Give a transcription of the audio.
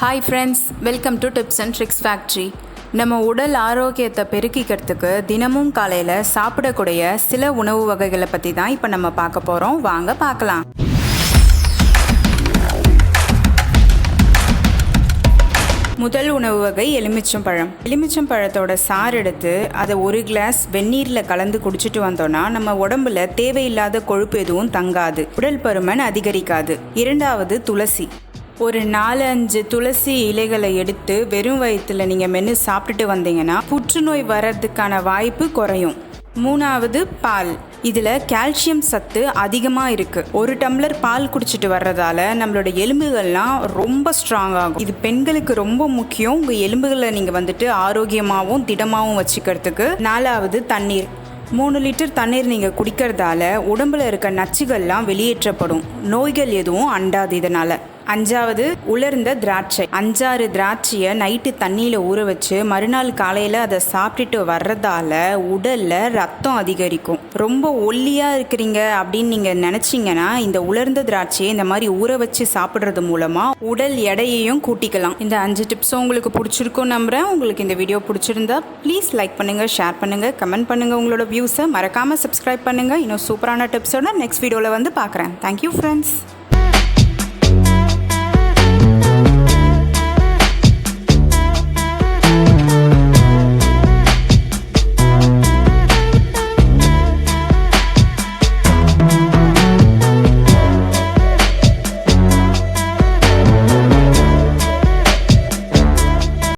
Hi friends, welcome to tips and tricks factory. நம்ம உடல் ஆரோக்கியத்தை பெருக்கிக்கிறதுக்கு தினமும் காலையில் சாப்பிடக்கூடிய சில உணவு வகைகளை பற்றி தான் இப்போ நம்ம பார்க்க போகிறோம். வாங்க பார்க்கலாம். முதல் உணவு வகை எலுமிச்சம்பழம். எலுமிச்சம்பழத்தோட சாறு எடுத்து அதை ஒரு கிளாஸ் வெந்நீரில் கலந்து குடிச்சிட்டு வந்தோம்னா நம்ம உடம்புல தேவையில்லாத கொழுப்பு எதுவும் தங்காது, உடல் பருமன் அதிகரிக்காது. இரண்டாவது துளசி. ஒரு 4-5 துளசி இலைகளை எடுத்து வெறும் வயிற்றுல நீங்கள் மென்று சாப்பிட்டுட்டு வந்தீங்கன்னா புற்றுநோய் வர்றதுக்கான வாய்ப்பு குறையும். மூணாவது பால். இதில் கால்சியம் சத்து அதிகமாக இருக்குது. ஒரு டம்ளர் பால் குடிச்சிட்டு வர்றதால நம்மளோட எலும்புகள்லாம் ரொம்ப ஸ்ட்ராங் ஆகும். இது பெண்களுக்கு ரொம்ப முக்கியம், உங்கள் எலும்புகளை நீங்கள் ஆரோக்கியமாகவும் திடமாகவும் வச்சுக்கிறதுக்கு. நாலாவது தண்ணீர். 3 லிட்டர் தண்ணீர் நீங்கள் குடிக்கிறதால உடம்புல இருக்க நச்சுகள்லாம் வெளியேற்றப்படும், நோய்கள் எதுவும் அண்டாது இதனால். அஞ்சாவது உலர்ந்த திராட்சை. 5-6 திராட்சையை நைட்டு தண்ணியில் ஊற வச்சு மறுநாள் காலையில் அதை சாப்பிட்டுட்டு வர்றதால உடலில் ரத்தம் அதிகரிக்கும். ரொம்ப ஒல்லியாக இருக்கிறீங்க அப்படின்னு நீங்கள் நினச்சிங்கன்னா இந்த உலர்ந்த திராட்சையை இந்த மாதிரி ஊற வச்சு சாப்பிட்றது மூலமாக உடல் எடையையும் கூட்டிக்கலாம். இந்த 5 டிப்ஸும் உங்களுக்கு பிடிச்சிருக்கும் நம்புகிறேன். உங்களுக்கு இந்த வீடியோ பிடிச்சிருந்தா ப்ளீஸ் லைக் பண்ணுங்கள், ஷேர் பண்ணுங்கள், கமெண்ட் பண்ணுங்கள். உங்களோட வியூஸை மறக்காமல் சப்ஸ்கிரைப் பண்ணுங்கள். இன்னும் சூப்பரான டிப்ஸோட நெக்ஸ்ட் வீடியோவில் பார்க்குறேன். Thank you friends.